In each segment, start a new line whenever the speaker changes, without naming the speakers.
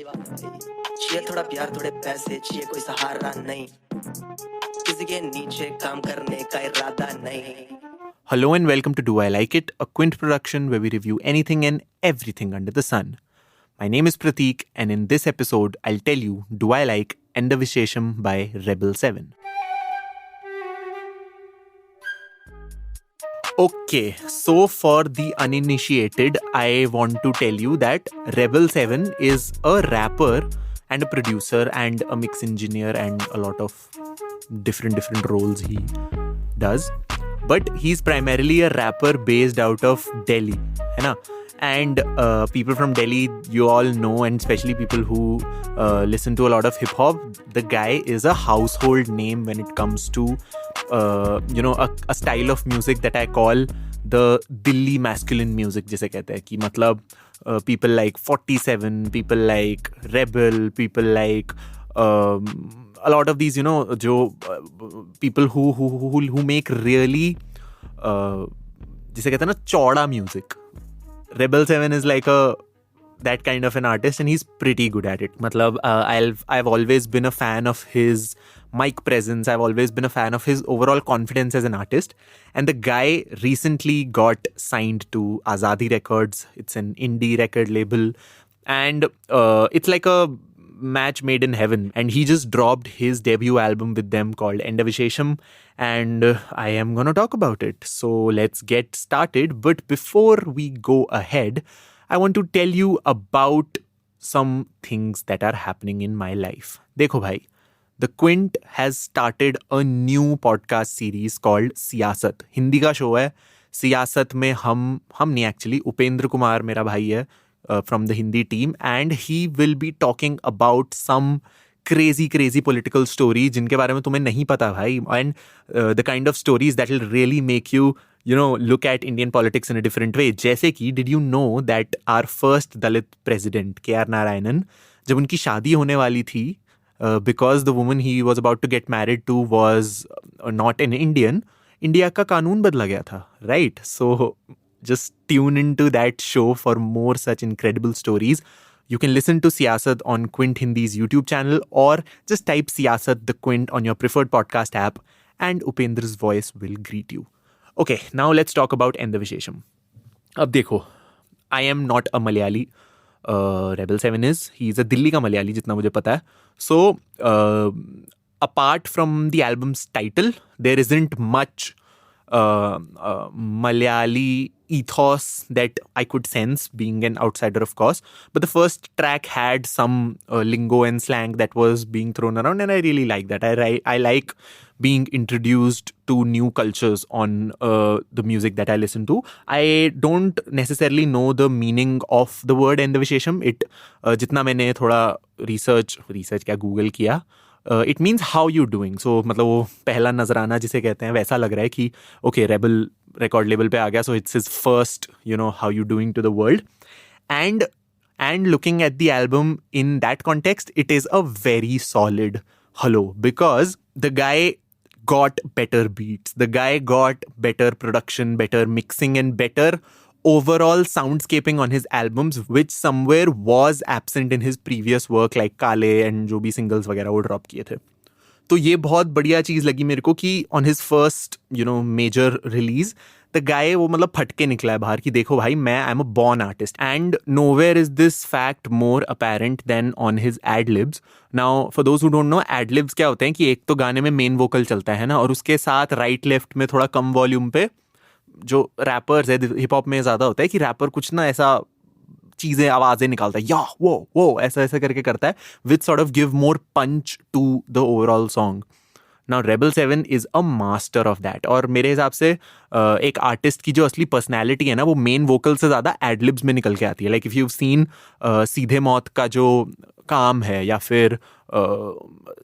सही बात है भाई, चाहिए थोड़ा प्यार थोड़े पैसे, चाहिए कोई सहारा नहीं, किसी के नीचे काम करने का इरादा नहीं.
Hello and welcome to Do I Like It, a Quint production where we review anything and everything under the sun. My name is Prateek, and in this episode, I'll tell you, do I like EndaVishesham by Rebel 7? Okay, so for the uninitiated, I want to tell you that Rebel 7 is a rapper and a producer and a mix engineer and a lot of different roles he does. But he's primarily a rapper based out of Delhi, है ना? And people from Delhi, you all know, and especially people who listen to a lot of hip hop, the guy is a household name when it comes to a style of music that I call the Dilli masculine music, जिसे कहते हैं कि मतलब people like 47, people like Rebel, people like a lot of these, people who make really जिसे कहते हैं ना चौड़ा music. Rebel 7 is like that kind of an artist, and he's pretty good at it. Matlab, I've always been a fan of his mic presence. I've always been a fan of his overall confidence as an artist. And the guy recently got signed to Azadi Records. It's an indie record label, and it's like a match made in heaven. And he just dropped his debut album with them called EndaVishesham, and I am gonna talk about it. So let's get started. But before we go ahead, I want to tell you about some things that are happening in my life. Dekho bhai, the Quint has started a new podcast series called सियासत. हिंदी का show है. सियासत में हम नहीं actually, Upendra Kumar मेरा भाई है from the Hindi team, and he will be talking about some crazy political story जिनके बारे में तुम्हें नहीं पता भाई, and the kind of stories that will really make you look at Indian politics in a different way. जैसे कि did you know that our first Dalit president K.R. Narayanan, जब उनकी शादी होने वाली थी, because the woman he was about to get married to was not an Indian, India का कानून बदला गया था, right? So just tune into that show for more such incredible stories. You can listen to Siyasat on Quint Hindi's YouTube channel, or just type Siyasat the Quint on your preferred podcast app, and Upendra's voice will greet you. Okay, now let's talk about EndaVishesham. Ab dekho, I am not a Malayali. Rebel 7 is. He's a Dilli ka Malayali, jitna mujhe pata hai. So, apart from the album's title, there isn't much Malayali ethos that I could sense, being an outsider, of course. But the first track had some lingo and slang that was being thrown around, and I really like that. I like being introduced to new cultures on the music that I listen to. I don't necessarily know the meaning of the word EndaVishesham. जितना मैंने थोड़ा research क्या Google किया, it means how you doing. So मतलब वो पहला नजराना जिसे कहते हैं वैसा लग रहा है कि okay, Rebel record label पे आ गया, so it's his first how you doing to the world. And looking at the album in that context, it is a very solid hello, because the guy got better beats, the guy got better production, better mixing, and better overall soundscaping on his albums, which somewhere was absent in his previous work like Kale and जो भी singles वगैरह वो drop किए थे. तो ये बहुत बढ़िया चीज़ लगी मेरे को कि on his first major release, the guy वो मतलब फटके निकला है बाहर कि देखो भाई, मैं I'm a born artist. And nowhere is this fact more apparent than on his ad-libs. Now, for those who don't know, ad-libs क्या होते हैं कि एक तो गाने में main vocal चलता है ना, और उसके साथ right left में थोड़ा कम volume पे जो रैपर्स है हिप हॉप में ज़्यादा होता है कि रैपर कुछ ना ऐसा चीज़ें आवाज़ें निकालता है, या वो ऐसा करके करता है, which sort of give more punch to the overall song. Now Rebel 7 is a master of that. और मेरे हिसाब से एक आर्टिस्ट की जो असली पर्सनैलिटी है ना, वो मेन वोकल से ज़्यादा एडलिब्स में निकल के आती है. लाइक इफ़ यू सीन सीधे मौत का जो काम है, या फिर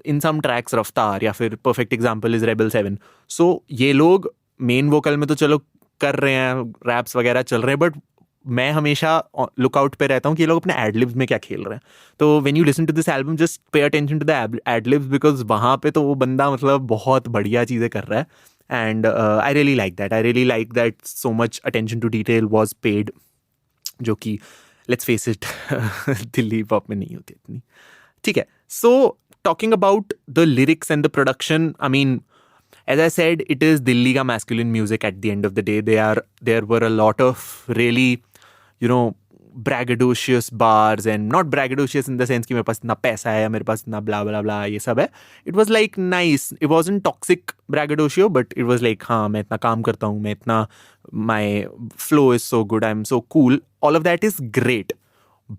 इन सम ट्रैक्स रफ्तार, या फिर परफेक्ट एग्जाम्पल इज़ Rebel 7. सो ये लोग मेन वोकल में तो चलो कर रहे हैं, रैप्स वगैरह चल रहे हैं, बट मैं हमेशा लुकआउट पे रहता हूँ कि ये लोग अपने एडलिब्स में क्या खेल रहे हैं. तो when you listen to this album, just pay attention to the adlibs, because वहाँ पे तो वो बंदा मतलब बहुत बढ़िया चीज़ें कर रहा है. And I really like that. So much attention to detail was paid, जो कि let's face it, Dilli pop में नहीं होती इतनी. ठीक है. So talking about the lyrics and the production, I mean, as I said, it is Dilli ka masculine music at the end of the day. There were a lot of really, braggadocious bars, and not braggadocious in the sense कि मेरे पास इतना पैसा है, मेरे पास इतना blah blah blah ये सब है. It was like nice. It wasn't toxic braggadocio, but it was like हाँ मैं इतना काम करता हूँ, मैं इतना, my flow is so good, I'm so cool. All of that is great.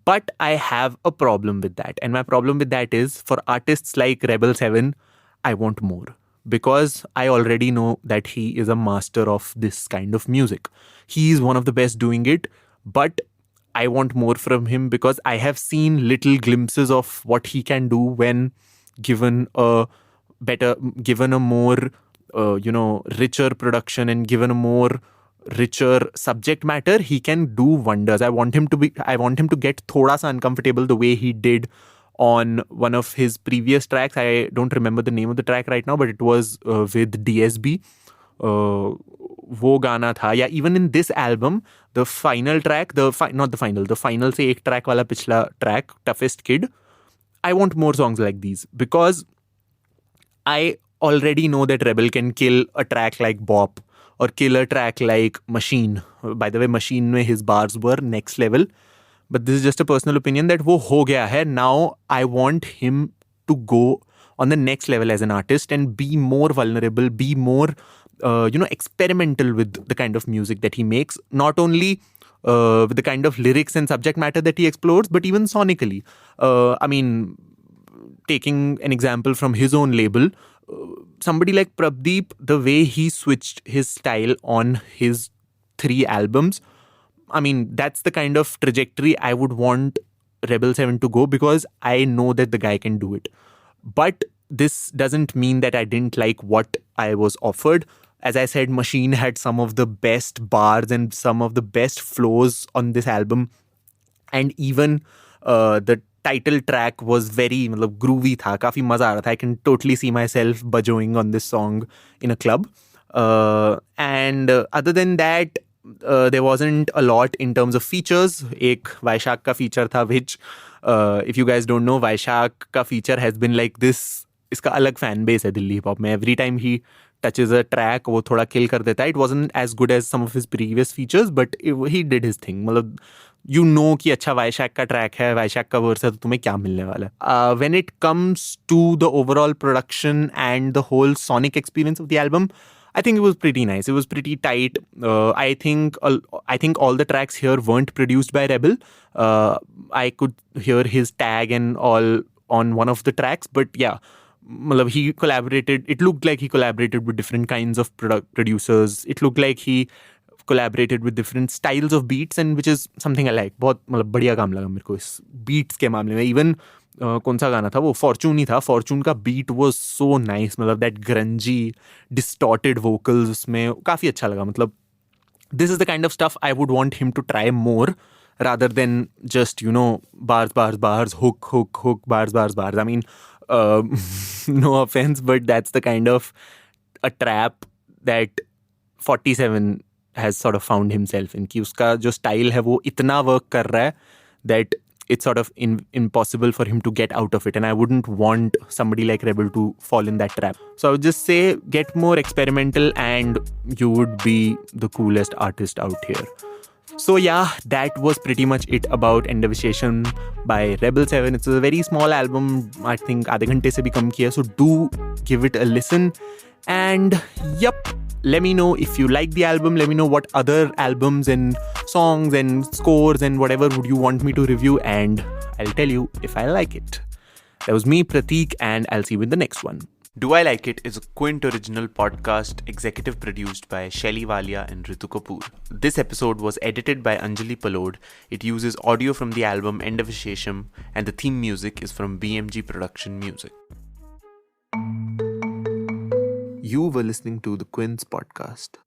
But I have a problem with that. And my problem with that is, for artists like Rebel 7, I want more. Because I already know that he is a master of this kind of music. He is one of the best doing it. But I want more from him because I have seen little glimpses of what he can do when given a more, richer production and given a more richer subject matter. He can do wonders. I want him to get thoda sa uncomfortable the way he did on one of his previous tracks. I don't remember the name of the track right now, but it was with DSB. वो गाना था. या even in this album, the final track, the final से एक track वाला पिछला track, Toughest Kid, I want more songs like these because I already know that Rebel can kill a track like Bop or kill a track like Machine. By the way, Machine में his bars were next level. But this is just a personal opinion that वो हो गया है. Now I want him to go on the next level as an artist and be more vulnerable, be more experimental with the kind of music that he makes, not only with the kind of lyrics and subject matter that he explores, but even sonically. I mean, taking an example from his own label, somebody like Prateek, the way he switched his style on his 3 albums, I mean, that's the kind of trajectory I would want Rebel 7 to go because I know that the guy can do it. But this doesn't mean that I didn't like what I was offered. As I said, Machine had some of the best bars and some of the best flows on this album. And even the title track was very groovy tha, काफी मजा आ रहा था. I can totally see myself bajoing on this song in a club. And other than that, there wasn't a lot in terms of features. एक Vaishak का feature था, which if you guys don't know, Vaishak का feature has been like this. इसका अलग fan base है Delhi hip hop में. Every time he touches a track, वो थोड़ा kill कर देता है. It wasn't as good as some of his previous features, but he did his thing. मतलब you know कि अच्छा Vaishak का track है, Vaishak का verse है, तो तुम्हें क्या मिलने वाला है. When it comes to the overall production and the whole sonic experience of the album, I think it was pretty nice. It was pretty tight. I think all the tracks here weren't produced by Rebel. I could hear his tag and all on one of the tracks, but yeah, he collaborated. It looked like he collaborated with different kinds of producers. It looked like he collaborated with different styles of beats, and which is something I like. बहुत बढ़िया काम लगा मेरे को इस beats के मामले में. Even कौन सा गाना था वो, फॉर्चून ही था. फॉर्चून का beat was so nice. That grungy distorted vocals उसमें काफ़ी अच्छा लगा. This is the kind of stuff I would want him to try more rather than just bars, hook, bars. I mean, no offense, but that's the kind of a trap that 47 has sort of found himself in. कि उसका जो style है वो इतना work कर रहा है that it's sort of impossible for him to get out of it. And I wouldn't want somebody like Rebel to fall in that trap. So I would just say, get more experimental and you would be the coolest artist out here. So yeah, that was pretty much it about EndaVishesham by Rebel 7. It's a very small album. I think आधे घंटे से भी कम किया. So do give it a listen. And yep, let me know if you like the album. Let me know what other albums and songs and scores and whatever would you want me to review, and I'll tell you if I like it. That was me, Prateek, and I'll see you in the next one. Do I Like It is a Quint original podcast, executive produced by Shelly Walia and Ritu Kapoor. This episode was edited by Anjali Palod. It uses audio from the album EndaVishesham, and the theme music is from BMG Production Music. You were listening to the Quint's podcast.